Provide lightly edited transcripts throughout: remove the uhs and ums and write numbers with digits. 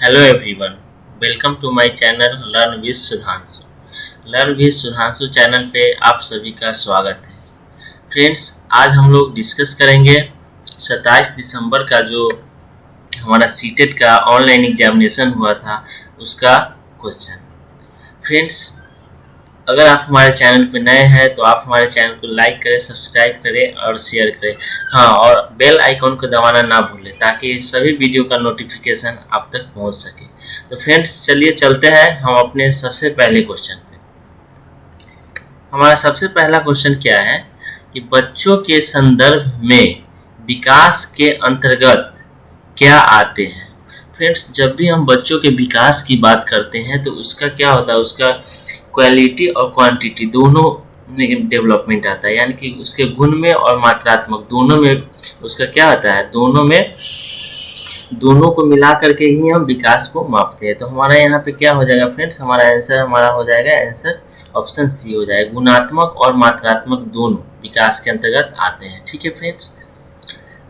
Hello everyone, welcome to my channel learn with Sudhanshu. Learn with Sudhanshu channel पे आप सभी का स्वागत है। फ्रेंड्स, आज हम लोग डिस्कस करेंगे 27 दिसंबर का जो हमारा सीटेट का ऑनलाइन एग्जामिनेशन हुआ था उसका क्वेश्चन। फ्रेंड्स, अगर आप हमारे चैनल पे नए हैं तो आप हमारे चैनल को लाइक करें, सब्सक्राइब करें और शेयर करें। हाँ, और बेल आइकॉन को दबाना ना भूलें ताकि सभी वीडियो का नोटिफिकेशन आप तक पहुंच सके। तो फ्रेंड्स, चलिए चलते हैं हम अपने सबसे पहले क्वेश्चन पे। हमारा सबसे पहला क्वेश्चन क्या है कि बच्चों के संदर्भ में विकास के अंतर्गत क्या आते हैं। फ्रेंड्स, जब भी हम बच्चों के विकास की बात करते हैं तो उसका क्या होता है, उसका क्वालिटी और क्वांटिटी दोनों में डेवलपमेंट आता है, यानी कि उसके गुण में और मात्रात्मक दोनों में उसका क्या होता है, दोनों को मिला करके ही हम विकास को मापते हैं। तो हमारा यहाँ पे क्या हो जाएगा फ्रेंड्स, हमारा हो जाएगा आंसर ऑप्शन सी हो जाएगा। गुणात्मक और मात्रात्मक दोनों विकास के अंतर्गत आते हैं। ठीक है फ्रेंड्स,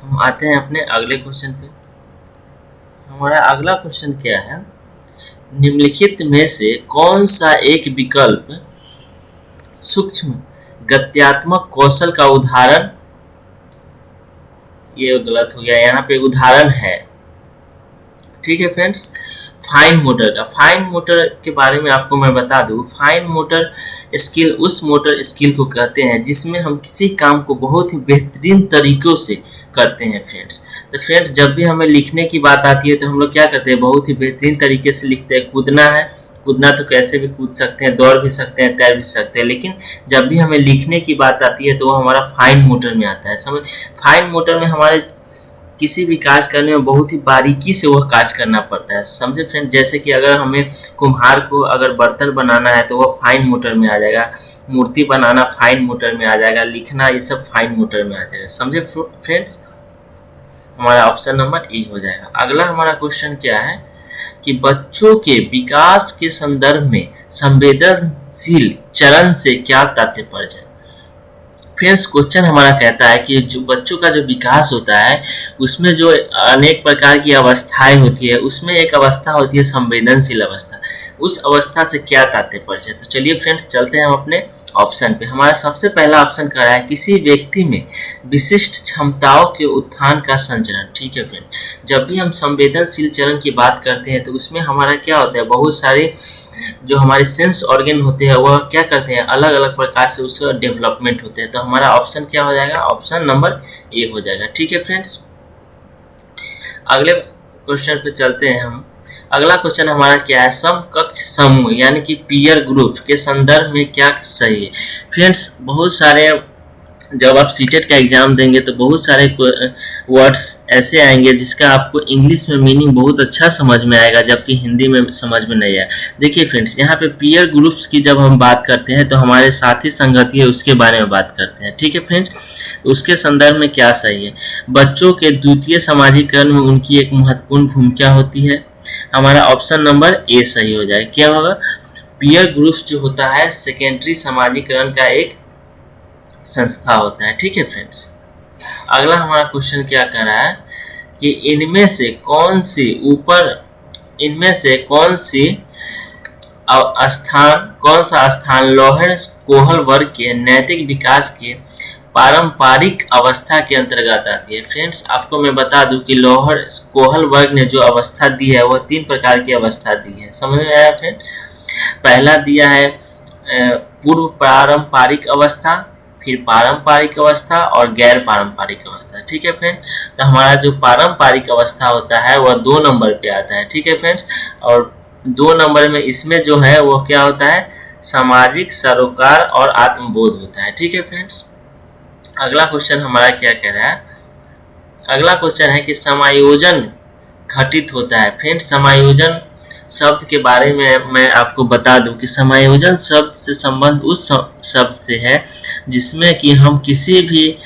हम आते हैं अपने अगले क्वेश्चन पे। हमारा अगला क्वेश्चन क्या है, निम्नलिखित में से कौन सा एक विकल्प सूक्ष्म गत्यात्मक कौशल का उदाहरण, ये गलत हो गया, यहाँ पे उदाहरण है। ठीक है फ्रेंड्स, फाइन मोटर का, फाइन मोटर के बारे में आपको मैं बता दूं, फाइन मोटर स्किल उस मोटर स्किल को कहते हैं जिसमें हम किसी काम को बहुत ही बेहतरीन तरीकों से करते हैं फ्रेंड्स। तो फ्रेंड्स, जब भी हमें लिखने की बात आती है तो हम लोग क्या करते हैं, बहुत ही बेहतरीन तरीके से लिखते हैं। कूदना है, कूदना तो कैसे भी कूद सकते हैं, दौड़ भी सकते हैं, तैर भी सकते हैं, लेकिन जब भी हमें लिखने की बात आती है तो वो हमारा फाइन मोटर में आता है। समझ, फाइन मोटर में हमारे किसी भी कार्य करने में बहुत ही बारीकी से वह कार्य करना पड़ता है। समझे फ्रेंड, जैसे कि अगर हमें कुम्हार को अगर बर्तन बनाना है तो वह फाइन मोटर में आ जाएगा, मूर्ति बनाना फाइन मोटर में आ जाएगा, लिखना ये सब फाइन मोटर में आ जाएगा। समझे फ्रेंड्स, हमारा ऑप्शन नंबर ए हो जाएगा। अगला हमारा क्वेश्चन क्या है कि बच्चों के विकास के संदर्भ में संवेदनशील चरण से क्या तात्पर्य है। फ्रेंड्स, क्वेश्चन हमारा कहता है कि जो बच्चों का जो विकास होता है उसमें जो अनेक प्रकार की अवस्थाएं होती है, उसमें एक अवस्था होती है संवेदनशील अवस्था। उस अवस्था से क्या तात्पर्य है। तो चलिए फ्रेंड्स, चलते हैं हम अपने ऑप्शन पे। हमारा सबसे पहला ऑप्शन कह रहा है किसी व्यक्ति में विशिष्ट क्षमताओं के उत्थान का संचरण। ठीक है फ्रेंड, जब भी हम संवेदनशील चरण की बात करते हैं तो उसमें हमारा क्या होता है, बहुत सारे जो हमारे सेंस ऑर्गन होते हैं वह क्या करते हैं, अलग अलग प्रकार से उसका डेवलपमेंट होते हैं। तो हमारा ऑप्शन क्या हो जाएगा, ऑप्शन नंबर ए हो जाएगा। ठीक है फ्रेंड्स, अगले क्वेश्चन पे चलते हैं हम। अगला क्वेश्चन हमारा क्या है, समकक्ष समूह यानी कि पीयर ग्रुप के संदर्भ में क्या सही है। फ्रेंड्स, बहुत सारे जब आप सीटेट का एग्जाम देंगे तो बहुत सारे वर्ड्स ऐसे आएंगे जिसका आपको इंग्लिश में मीनिंग बहुत अच्छा समझ में आएगा जबकि हिंदी में समझ में नहीं आया। देखिए फ्रेंड्स, यहाँ पे पीयर ग्रुप्स की जब हम बात करते हैं तो हमारे साथी संगति है उसके बारे में बात करते हैं। ठीक है फ्रेंड्स, उसके संदर्भ में क्या सही है, बच्चों के द्वितीय सामाजिकरण में उनकी एक महत्वपूर्ण भूमिका होती है। हमारा ऑप्शन नंबर ए सही हो जाए। क्या होगा, पीयर ग्रुप्स जो होता है सेकेंडरी सामाजिकरण का एक संस्था होता है। ठीक है फ्रेंड्स, अगला हमारा क्वेश्चन क्या कर रहा है कि इनमें से कौन सा स्थान लोअर कोहल वर्ग के नैतिक विकास के पारंपरिक अवस्था के अंतर्गत आती है। फ्रेंड्स, आपको मैं बता दूं कि लोअर कोहल वर्ग ने जो अवस्था दी है वह 3 प्रकार की अवस्था दी है। समझ में आया फ्रेंड्स, पहला दिया है पूर्व पारंपरिक अवस्था, फिर पारंपरिक अवस्था और गैर पारंपरिक अवस्था। ठीक है फ्रेंड, तो हमारा जो पारंपरिक अवस्था होता है वह 2 नंबर पे आता है। ठीक है फ्रेंड्स, और 2 नंबर में इसमें जो है वो क्या होता है, सामाजिक सरोकार और आत्मबोध होता है। ठीक है फ्रेंड्स, अगला क्वेश्चन हमारा क्या कह रहा है, अगला क्वेश्चन है कि समायोजन घटित होता है। फ्रेंड्स, समायोजन शब्द के बारे में मैं आपको बता दूं कि समायोजन शब्द से संबंध उस शब्द से है जिसमें कि हम किसी भी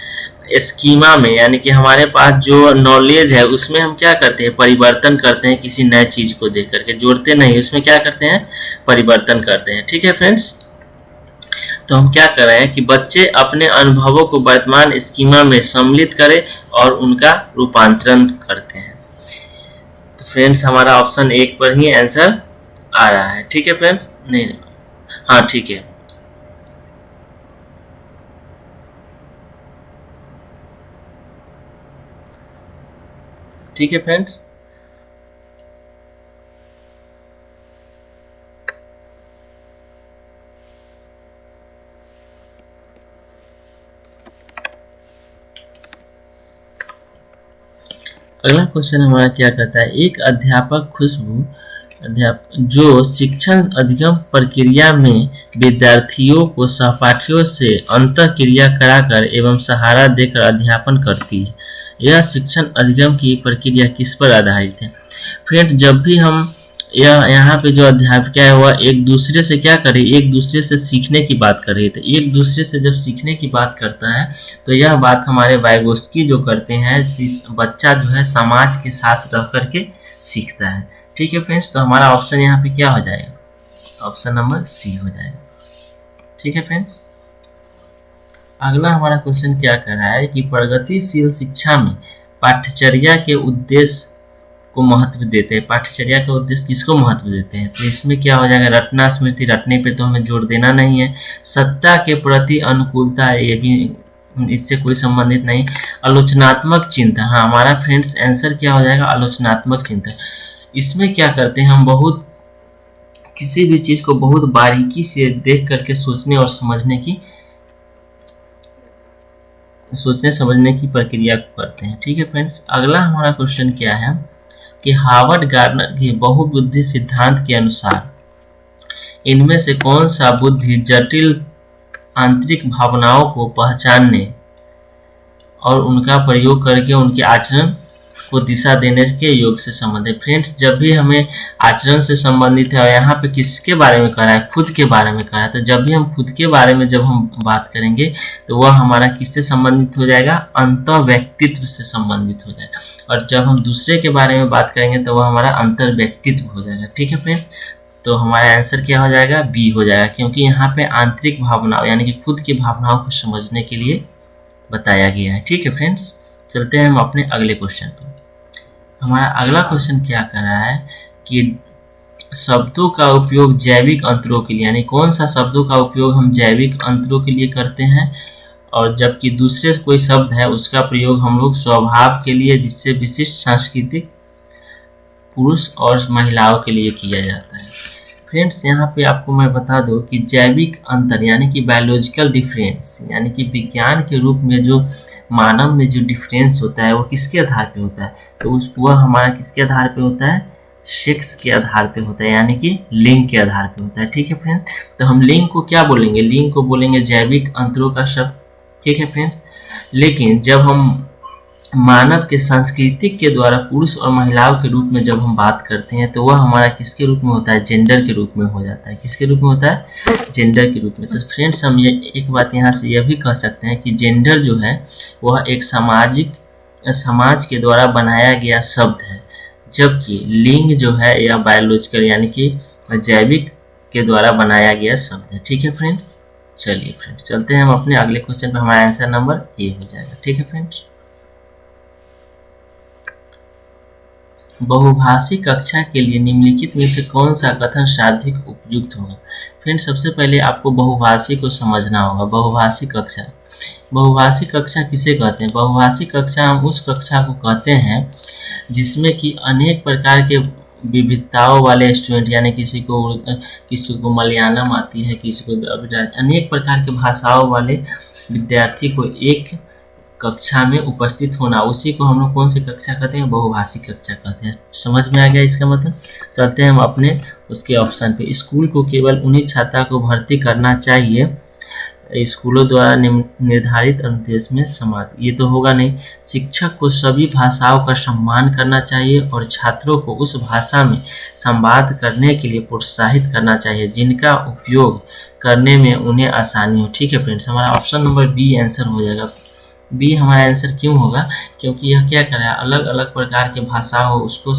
स्कीमा में, यानी कि हमारे पास जो नॉलेज है उसमें हम क्या करते हैं, परिवर्तन करते हैं। किसी नए चीज को देख करके जोड़ते नहीं, उसमें क्या करते हैं, परिवर्तन करते हैं। ठीक है फ्रेंड्स, तो हम क्या कर रहे हैं कि बच्चे अपने अनुभवों को वर्तमान स्कीमा में सम्मिलित करें और उनका रूपांतरण करते हैं। फ्रेंड्स हमारा ऑप्शन एक पर ही आंसर आ रहा है। ठीक है फ्रेंड्स, नहीं, हाँ ठीक है। ठीक है फ्रेंड्स, अगला क्वेश्चन हमारा क्या कहता है, एक अध्यापक जो शिक्षण अधिगम प्रक्रिया में विद्यार्थियों को सहपाठियों से अंतःक्रिया कराकर एवं सहारा देकर अध्यापन करती है, यह शिक्षण अधिगम की प्रक्रिया किस पर आधारित है। फ्रेंड, जब भी हम यहाँ पे जो अध्यापिका है वह एक दूसरे से क्या करे, एक दूसरे से सीखने की बात कर रही है। तो एक दूसरे से जब सीखने की बात करता है तो यह बात हमारे वाइगोस्की जो करते हैं, बच्चा जो है समाज के साथ रह करके सीखता है। ठीक है फ्रेंड्स, तो हमारा ऑप्शन यहाँ पे क्या हो जाएगा, ऑप्शन नंबर सी हो जाएगा। ठीक है फ्रेंड्स, अगला हमारा क्वेश्चन क्या कर रहा है कि प्रगतिशील शिक्षा में पाठ्यचर्या के उद्देश्य को महत्व देते हैं। पाठ्यचर्या का उद्देश्य किसको महत्व देते हैं, तो इसमें क्या हो जाएगा, रटना स्मृति, रटने पे तो हमें जोर देना नहीं है। सत्ता के प्रति अनुकूलता, ये भी इससे कोई संबंधित नहीं। आलोचनात्मक चिंतन, हाँ हमारा फ्रेंड्स आंसर क्या हो जाएगा, आलोचनात्मक चिंतन। इसमें क्या करते हैं हम, बहुत किसी भी चीज को बहुत बारीकी से देख करके सोचने समझने की प्रक्रिया को करते हैं। ठीक है फ्रेंड्स, अगला हमारा क्वेश्चन क्या है कि हार्वर्ड गार्डनर के बहुबुद्धि सिद्धांत के अनुसार इनमें से कौन सा बुद्धि जटिल आंतरिक भावनाओं को पहचानने और उनका प्रयोग करके उनके आचरण को दिशा देने के योग से संबंधित। फ्रेंड्स, जब भी हमें आचरण से संबंधित है और यहाँ पे किसके बारे में करा है, खुद के बारे में करा है, तो जब भी हम खुद के बारे में जब हम बात करेंगे तो वह हमारा किससे संबंधित हो जाएगा, अंतः व्यक्तित्व से संबंधित हो जाएगा। और जब हम दूसरे के बारे में बात करेंगे तो वह हमारा अंतर व्यक्तित्व हो जाएगा। ठीक है फ्रेंड, तो हमारा आंसर क्या हो जाएगा, बी हो जाएगा, क्योंकि यहाँ पे आंतरिक भावनाओं यानी कि खुद की भावनाओं को समझने के लिए बताया गया है। ठीक है फ्रेंड्स, चलते हैं हम अपने अगले क्वेश्चन पर। हमारा अगला क्वेश्चन क्या कर रहा है कि शब्दों का उपयोग जैविक अंतरों के लिए, यानी कौन सा शब्दों का उपयोग हम जैविक अंतरों के लिए करते हैं, और जबकि दूसरे कोई शब्द है उसका प्रयोग हम लोग स्वभाव के लिए, जिससे विशिष्ट सांस्कृतिक पुरुष और महिलाओं के लिए किया जाता है। फ्रेंड्स, यहाँ पे आपको मैं बता दूं कि जैविक अंतर यानी कि बायोलॉजिकल डिफरेंस, यानी कि विज्ञान के रूप में जो मानव में जो डिफरेंस होता है वो किसके आधार पे होता है, तो वह हमारा किसके आधार पे होता है, सेक्स के आधार पे होता है, यानी कि लिंग के आधार पे होता है। ठीक है फ्रेंड, तो हम लिंग को क्या बोलेंगे, लिंग को बोलेंगे जैविक अंतरों का शब्द। ठीक है फ्रेंड्स, लेकिन जब हम मानव के सांस्कृतिक के द्वारा पुरुष और महिलाओं के रूप में जब हम बात करते हैं तो वह हमारा किसके रूप में होता है, जेंडर के रूप में हो जाता है। किसके रूप में होता है, जेंडर के रूप में। तो फ्रेंड्स, हम ये एक बात यहाँ से यह भी कह सकते हैं कि जेंडर जो है वह एक समाज के द्वारा बनाया गया शब्द है, जबकि लिंग जो है या बायोलॉजिकल यानी कि जैविक के द्वारा बनाया गया शब्द है। ठीक है फ्रेंड्स, चलिए फ्रेंड्स चलते हैं हम अपने अगले क्वेश्चन पर। हमारा आंसर नंबर ए हो जाएगा। ठीक है फ्रेंड्स, बहुभाषी कक्षा के लिए निम्नलिखित में से कौन सा कथन सर्वाधिक उपयुक्त होगा। फ्रेंड्स, सबसे पहले आपको बहुभाषी को समझना होगा। बहुभाषी कक्षा किसे कहते हैं, बहुभाषी कक्षा हम उस कक्षा को कहते हैं जिसमें कि अनेक प्रकार के विविधताओं वाले स्टूडेंट, यानी किसी को मलयालम आती है, किसी को अनेक प्रकार के भाषाओं वाले विद्यार्थी को एक कक्षा में उपस्थित होना, उसी को हम लोग कौन सी कक्षा कहते हैं, बहुभाषी कक्षा कहते हैं। समझ में आ गया इसका मतलब। चलते हैं हम अपने उसके ऑप्शन पे। स्कूल को केवल उन्हीं छात्रा को भर्ती करना चाहिए स्कूलों द्वारा निर्धारित अनुदेश में समाप्त, ये तो होगा नहीं। शिक्षक को सभी भाषाओं का सम्मान करना चाहिए और छात्रों को उस भाषा में संवाद करने के लिए प्रोत्साहित करना चाहिए जिनका उपयोग करने में उन्हें आसानी हो। ठीक है फ्रेंड्स, हमारा ऑप्शन नंबर बी आंसर हो जाएगा। बी हमारा आंसर क्यों होगा, क्योंकि यह क्या कर रहा है, अलग अलग प्रकार के भाषा हो उसको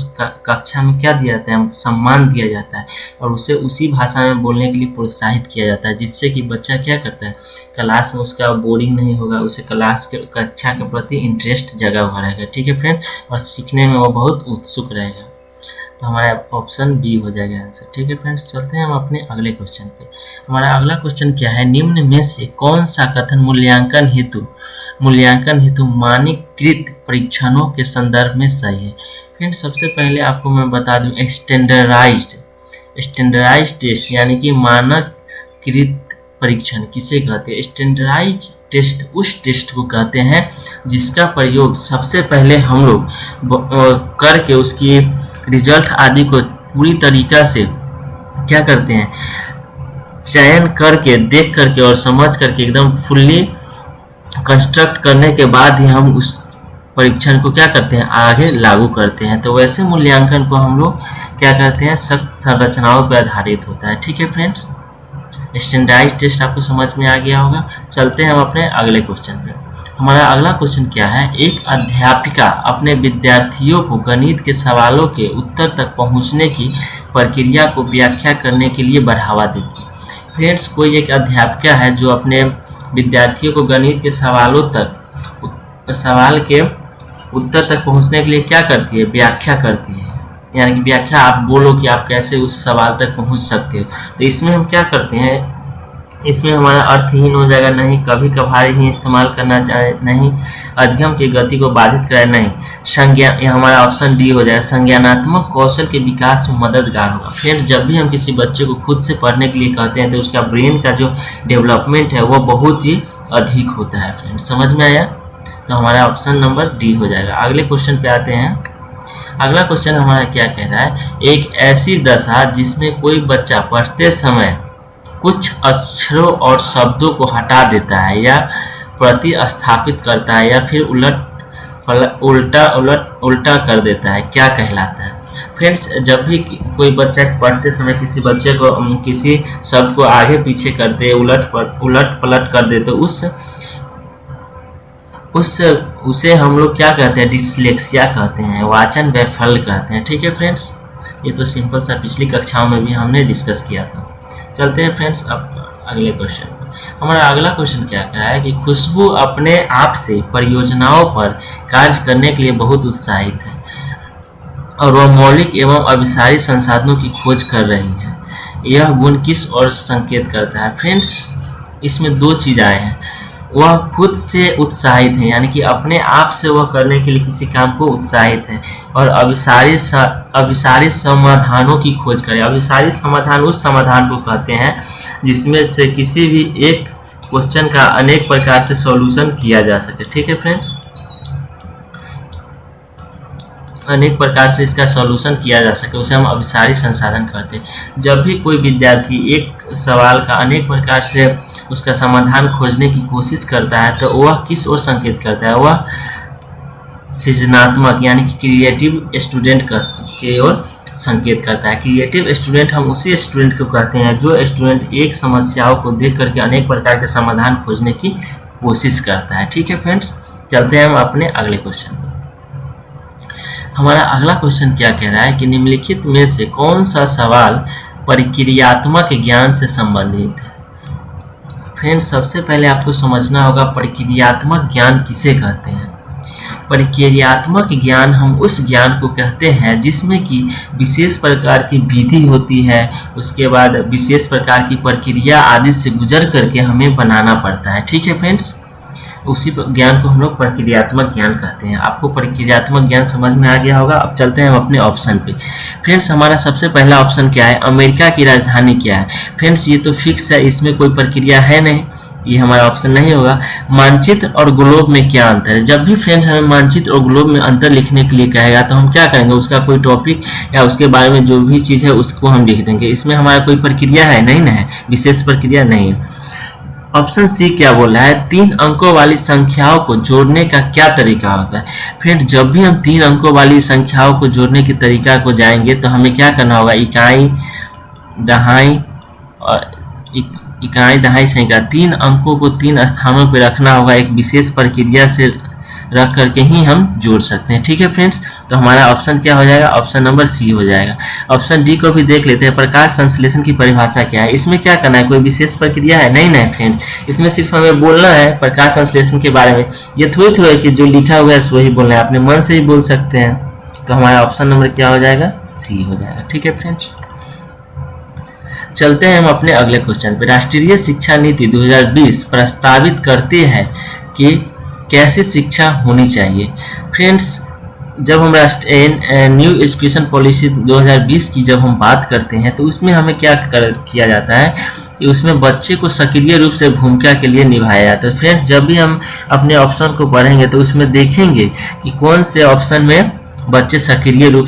कक्षा में क्या दिया जाता है, सम्मान दिया जाता है और उसे उसी भाषा में बोलने के लिए प्रोत्साहित किया जाता है, जिससे कि बच्चा क्या करता है, क्लास में उसका बोरिंग नहीं होगा, उसे कक्षा के प्रति इंटरेस्ट जगा हुआ रहेगा। ठीक है फ्रेंड, और सीखने में वो बहुत उत्सुक रहेगा। तो हमारा ऑप्शन बी हो जाएगा आंसर। ठीक है फ्रेंड्स, चलते हैं हम अपने अगले क्वेश्चन पे। हमारा अगला क्वेश्चन क्या है, निम्न में से कौन सा कथन मूल्यांकन हेतु मानकीकृत परीक्षणों के संदर्भ में सही है। फ्रेंड्स, सबसे पहले आपको मैं बता दूं, स्टैंडर्डाइज्ड टेस्ट यानी कि मानकीकृत परीक्षण किसे कहते हैं। स्टैंडर्डाइज्ड टेस्ट उस टेस्ट को कहते हैं जिसका प्रयोग सबसे पहले हम लोग करके उसकी रिजल्ट आदि को पूरी तरीका से क्या करते हैं, चयन करके, देख करके और समझ करके एकदम फुल्ली कंस्ट्रक्ट करने के बाद ही हम उस परीक्षण को क्या करते हैं, आगे लागू करते हैं। तो वैसे मूल्यांकन को हम लोग क्या करते हैं, सख्त संरचनाओं पर आधारित होता है। ठीक है फ्रेंड्स, स्टैंडर्डाइज्ड टेस्ट आपको समझ में आ गया होगा। चलते हैं हम अपने अगले क्वेश्चन पे। हमारा अगला क्वेश्चन क्या है, एक अध्यापिका अपने विद्यार्थियों को गणित के सवालों के उत्तर तक पहुंचने की प्रक्रिया को व्याख्या करने के लिए बढ़ावा देती है। फ्रेंड्स, कोई एक अध्यापिका है जो अपने विद्यार्थियों को गणित के सवाल के उत्तर तक पहुंचने के लिए क्या करती है, व्याख्या करती है। यानी कि व्याख्या, आप बोलो कि आप कैसे उस सवाल तक पहुंच सकते हो। तो इसमें हम क्या करते हैं, इसमें हमारा अर्थहीन हो जाएगा, नहीं कभी कभार ही इस्तेमाल करना चाहिए, नहीं अधिगम की गति को बाधित कराए, नहीं संज्ञा, ये हमारा ऑप्शन डी हो जाएगा, संज्ञानात्मक कौशल के विकास में मददगार होगा। फ्रेंड्स, जब भी हम किसी बच्चे को खुद से पढ़ने के लिए कहते हैं तो उसका ब्रेन का जो डेवलपमेंट है वो बहुत ही अधिक होता है। फ्रेंड्स, समझ में आया, तो हमारा ऑप्शन नंबर डी हो जाएगा। अगले क्वेश्चन पे आते हैं। अगला क्वेश्चन हमारा क्या कह रहा है, एक ऐसी दशा जिसमें कोई बच्चा पढ़ते समय कुछ अक्षरों और शब्दों को हटा देता है या प्रतिस्थापित करता है या फिर उल्टा कर देता है, क्या कहलाता है। फ्रेंड्स, जब भी कोई बच्चा पढ़ते समय किसी बच्चे को किसी शब्द को आगे पीछे करते, उलट पलट कर दे, तो उसे हम लोग क्या कहते हैं, डिसलेक्सिया कहते हैं, वाचन वैफल्य कहते हैं। ठीक है फ्रेंड्स, ये तो सिंपल सा पिछली कक्षाओं में भी हमने डिस्कस किया था। चलते हैं फ्रेंड्स अब अगले क्वेश्चन पर। हमारा अगला क्वेश्चन क्या कह रहा है कि खुशबू अपने आप से परियोजनाओं पर कार्य करने के लिए बहुत उत्साहित है और वह मौलिक एवं अभिसारी संसाधनों की खोज कर रही है। यह गुण किस ओर संकेत करता है। फ्रेंड्स, इसमें दो चीज आए हैं, वह खुद से उत्साहित है यानी कि अपने आप से वह करने के लिए किसी काम को उत्साहित है, और अभिसारी समाधानों की खोज करें। अभिसारी समाधान उस समाधान को कहते हैं जिसमें से किसी भी एक क्वेश्चन का अनेक प्रकार से सॉल्यूशन किया जा सके। ठीक है फ्रेंड्स, अनेक प्रकार से इसका सॉल्यूशन किया जा सके, उसे हम अभिसारी संसाधन कहते हैं। जब भी कोई विद्यार्थी एक सवाल का अनेक प्रकार से उसका समाधान खोजने की कोशिश करता है तो वह किस ओर संकेत करता है, वह सृजनात्मक यानी कि क्रिएटिव स्टूडेंट की ओर संकेत करता है। क्रिएटिव स्टूडेंट हम उसी स्टूडेंट को कहते हैं जो स्टूडेंट एक समस्याओं को देख करके अनेक प्रकार के समाधान खोजने की कोशिश करता है। ठीक है फ्रेंड्स, चलते हैं हम अपने अगले क्वेश्चन पर। हमारा अगला क्वेश्चन क्या कह रहा है कि निम्नलिखित में से कौन सा सवाल प्रक्रियात्मक ज्ञान से संबंधित है। फ्रेंड्स, सबसे पहले आपको समझना होगा प्रक्रियात्मक ज्ञान किसे कहते हैं। प्रक्रियात्मक ज्ञान हम उस ज्ञान को कहते हैं जिसमें कि विशेष प्रकार की विधि होती है, उसके बाद विशेष प्रकार की प्रक्रिया आदि से गुजर करके हमें बनाना पड़ता है। ठीक है फ्रेंड्स, उसी ज्ञान को हम लोग प्रक्रियात्मक ज्ञान कहते हैं। आपको प्रक्रियात्मक ज्ञान समझ में आ गया होगा। अब चलते हैं हम अपने ऑप्शन पे। फ्रेंड्स, हमारा सबसे पहला ऑप्शन क्या है, अमेरिका की राजधानी क्या है। फ्रेंड्स, ये तो फिक्स है, इसमें कोई प्रक्रिया है नहीं, ये हमारा ऑप्शन नहीं होगा। मानचित्र और ग्लोब में क्या अंतर है। जब भी फ्रेंड्स हमें मानचित्र और ग्लोब में अंतर लिखने के लिए कहेगा तो हम क्या करेंगे, उसका कोई टॉपिक या उसके बारे में जो भी चीज़ है उसको हम लिख देंगे। इसमें हमारा कोई प्रक्रिया है नहीं, है विशेष प्रक्रिया नहीं है। ऑप्शन सी क्या बोल रहा है, 3 अंकों वाली संख्याओं को जोड़ने का क्या तरीका होता है। फ्रेंड्स, जब भी हम 3 अंकों वाली संख्याओं को जोड़ने के तरीका को जाएंगे तो हमें क्या करना होगा, इकाई दहाई सैकड़ा 3 अंकों को 3 स्थानों पर रखना होगा। एक विशेष प्रक्रिया से रख करके ही हम जोड़ सकते हैं। ठीक है फ्रेंड्स, तो हमारा ऑप्शन क्या हो जाएगा, ऑप्शन नंबर सी हो जाएगा। ऑप्शन डी को भी देख लेते हैं, प्रकाश संश्लेषण की परिभाषा क्या है। इसमें क्या करना है, कोई विशेष प्रक्रिया है नहीं फ्रेंड्स, इसमें सिर्फ हमें बोलना है प्रकाश संश्लेषण के बारे में। ये थोड़ी है कि जो लिखा हुआ है सो ही बोलना है, अपने मन से ही बोल सकते हैं। तो हमारा ऑप्शन नंबर क्या हो जाएगा, सी हो जाएगा। ठीक है फ्रेंड्स, चलते हैं हम अपने अगले क्वेश्चन पे। राष्ट्रीय शिक्षा नीति 2020 प्रस्तावित करती है कि कैसी शिक्षा होनी चाहिए। फ्रेंड्स, जब हम न्यू एजुकेशन पॉलिसी 2020 की जब हम बात करते हैं तो उसमें हमें क्या किया जाता है कि उसमें बच्चे को सक्रिय रूप से भूमिका के लिए निभाया जाता है। फ्रेंड्स, जब भी हम अपने ऑप्शन को पढ़ेंगे तो उसमें देखेंगे कि कौन से ऑप्शन में बच्चे सक्रिय रूप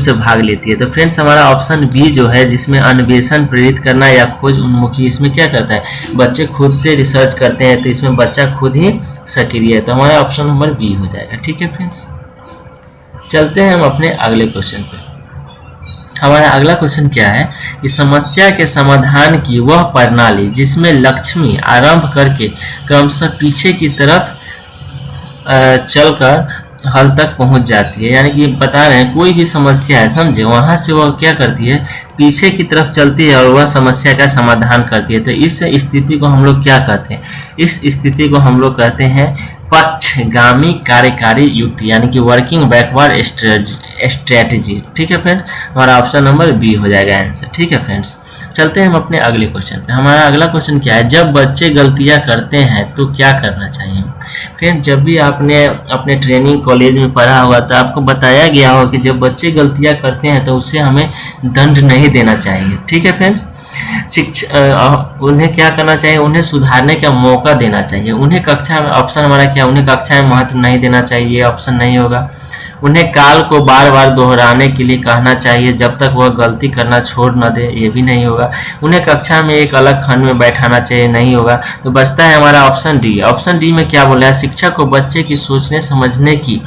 से भाग लेती है। तो फ्रेंड्स, हमारा ऑप्शन बी जो है, जिसमें अन्वेषण प्रेरित करना या खोज उन्मुखी, इसमें क्या करता है, बच्चे खुद से रिसर्च करते हैं, तो इसमें बच्चा खुद ही सक्रिय है। तो हमारा ऑप्शन नंबर बी हो जाएगा। ठीक है फ्रेंड्स, चलते हैं हम अपने अगले क्वेश्चन पे। हमारा अगला क्वेश्चन क्या है कि समस्या के समाधान की वह प्रणाली जिसमें लक्ष्मी आरंभ करके क्रमशः पीछे की तरफ चलकर हल तक पहुंच जाती है। यानी कि बता रहे हैं कोई भी समस्या है, समझे, वहां से वह क्या करती है, पीछे की तरफ चलती है और वह समस्या का समाधान करती है। तो इस स्थिति को हम लोग क्या कहते हैं, इस स्थिति को हम लोग कहते हैं पक्षगामी कार्यकारी युक्ति, यानी कि वर्किंग बैकवर्ड स्ट्रेटजी। ठीक है फ्रेंड्स, हमारा ऑप्शन नंबर बी हो जाएगा आंसर। ठीक है फ्रेंड्स, चलते हैं हम अपने अगले क्वेश्चन पे। हमारा अगला क्वेश्चन क्या है, जब बच्चे गलतियां करते हैं तो क्या करना चाहिए। फ्रेंड्स, जब भी आपने अपने ट्रेनिंग कॉलेज में पढ़ा होगा तो आपको बताया गया होगा कि जब बच्चे गलतियां करते हैं तो उससे हमें दंड नहीं देना चाहिए। ठीक है फ्रेंड्स, उन्हें क्या करना चाहिए, उन्हें सुधारने का मौका देना चाहिए। उन्हें कक्षा में, ऑप्शन हमारा क्या, उन्हें कक्षा में महत्व नहीं देना चाहिए, ऑप्शन नहीं होगा। उन्हें काल को बार बार दोहराने के लिए कहना चाहिए जब तक वह गलती करना छोड़ न दे, ये भी नहीं होगा। उन्हें कक्षा में एक अलग खंड में बैठाना चाहिए, नहीं होगा। तो बचता है हमारा ऑप्शन डी। ऑप्शन डी में क्या बोला है, शिक्षक को बच्चे की सोचने समझने की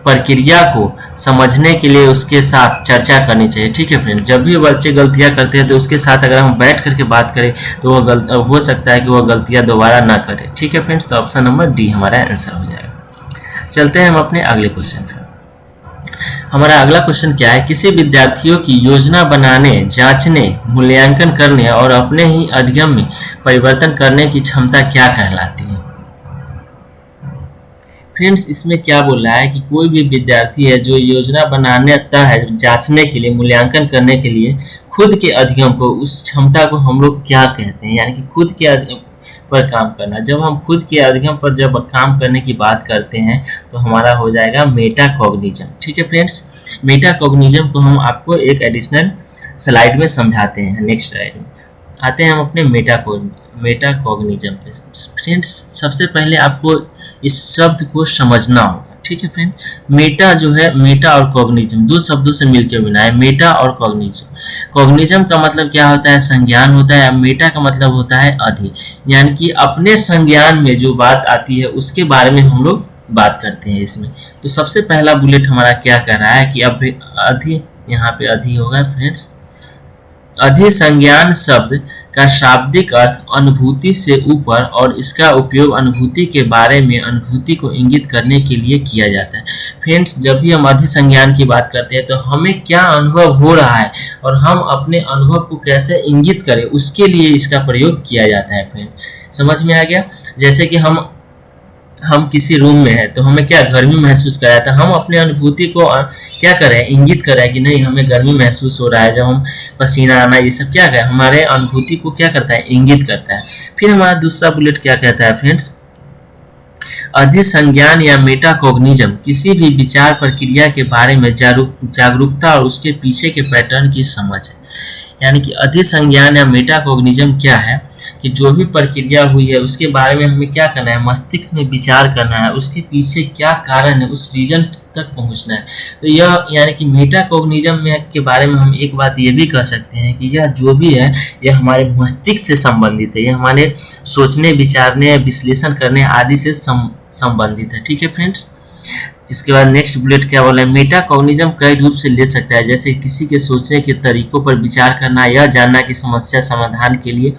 प्रक्रिया को समझने के लिए उसके साथ चर्चा करनी चाहिए। ठीक है फ्रेंड, जब भी बच्चे गलतियां करते हैं तो उसके साथ अगर हम बैठ करके बात करें तो वह हो सकता है कि वह गलतियां दोबारा ना करे। ठीक है फ्रेंड्स, तो ऑप्शन नंबर डी हमारा आंसर हो जाएगा। चलते हैं हम अपने अगले क्वेश्चन पे। हमारा अगला क्वेश्चन क्या है, किसी विद्यार्थियों की योजना बनाने, जांचने, मूल्यांकन करने और अपने ही अधिगम में परिवर्तन करने की क्षमता क्या कहलाती है। फ्रेंड्स, इसमें क्या बोल रहा है कि कोई भी विद्यार्थी है जो योजना बनाता है, जांचने के लिए, मूल्यांकन करने के लिए खुद के अधिगम को, उस क्षमता को हम लोग क्या कहते हैं, यानी कि खुद के अधिगम पर काम करना। जब हम खुद के अधिगम पर जब काम करने की बात करते हैं तो हमारा हो जाएगा मेटाकॉग्निज्म। ठीक है फ्रेंड्स, मेटाकॉग्निज्म को हम आपको एक एडिशनल स्लाइड में समझाते हैं। नेक्स्ट स्लाइड में आते हैं हम अपने मेटाकॉग्निज्म पे। फ्रेंड्स, सबसे पहले आपको इस शब्द को समझना होगा। ठीक है फ्रेंड, मेटा जो है, मेटा और कॉग्निज्म दो शब्दों से मिलकर बना है, मेटा और कॉग्निज्म। कॉग्निज्म का मतलब क्या होता है, संज्ञान होता है। मेटा का मतलब होता है अधि, यानी कि अपने संज्ञान में जो बात आती है उसके बारे में हम लोग बात करते हैं इसमें। तो सबसे पहला बुलेट हमारा क्या कह रहा है कि अब अधि, यहाँ पे अधि होगा फ्रेंड्स। अधि संज्ञान शब्द का शाब्दिक अर्थ अनुभूति से ऊपर और इसका उपयोग अनुभूति के बारे में अनुभूति को इंगित करने के लिए किया जाता है। फ्रेंड्स, जब भी हम अधि संज्ञान की बात करते हैं तो हमें क्या अनुभव हो रहा है और हम अपने अनुभव को कैसे इंगित करें उसके लिए इसका प्रयोग किया जाता है। फ्रेंड्स, समझ में आ गया। जैसे कि हम किसी रूम में है तो हमें क्या गर्मी महसूस कराया था, हम अपने अनुभूति को क्या करें, इंगित करें कि नहीं हमें गर्मी महसूस हो रहा है। जब हम पसीना आना, ये सब क्या करें, हमारे अनुभूति को क्या करता है, इंगित करता है। फिर हमारा दूसरा बुलेट क्या कहता है फ्रेंड्स, अधिसंज्ञान या मेटाकॉग्निज्म किसी भी विचार प्रक्रिया के बारे में जागरूकता और उसके पीछे के पैटर्न की समझ है। यानी कि अधिसंज्ञान या मेटाकॉग्निज्म क्या है कि जो भी प्रक्रिया हुई है उसके बारे में हमें क्या करना है, मस्तिष्क में विचार करना है, उसके पीछे क्या कारण है, उस रीजन तक पहुंचना है। तो यह यानी कि मेटाकॉग्निज्म में के बारे में हम एक बात ये भी कह सकते हैं कि यह जो भी है यह हमारे मस्तिष्क से संबंधित है, यह हमारे सोचने, विचारने, विश्लेषण करने आदि से संबंधित है। ठीक है फ्रेंड्स, इसके बाद नेक्स्ट बुलेट क्या बोला है, मेटाकॉग्निज्म कई रूप से ले सकता है, जैसे किसी के सोचने के तरीकों पर विचार करना, यह जानना कि समस्या समाधान के लिए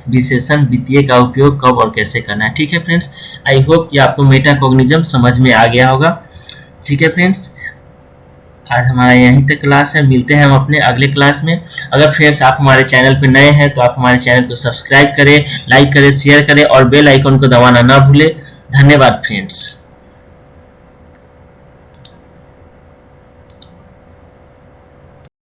विशेषण वित्तीय का उपयोग कब और कैसे करना है। ठीक है फ्रेंड्स, आई होप कि आपको मेटाकॉग्निज्म समझ में आ गया होगा। ठीक है फ्रेंड्स, आज हमारा यहीं तक क्लास है, मिलते हैं हम अपने अगले क्लास में। अगर फ्रेंड्स आप हमारे चैनल पर नए हैं तो आप हमारे चैनल को सब्सक्राइब करें, लाइक करें, शेयर करें और बेल आइकन को दबाना ना भूलें। धन्यवाद फ्रेंड्स।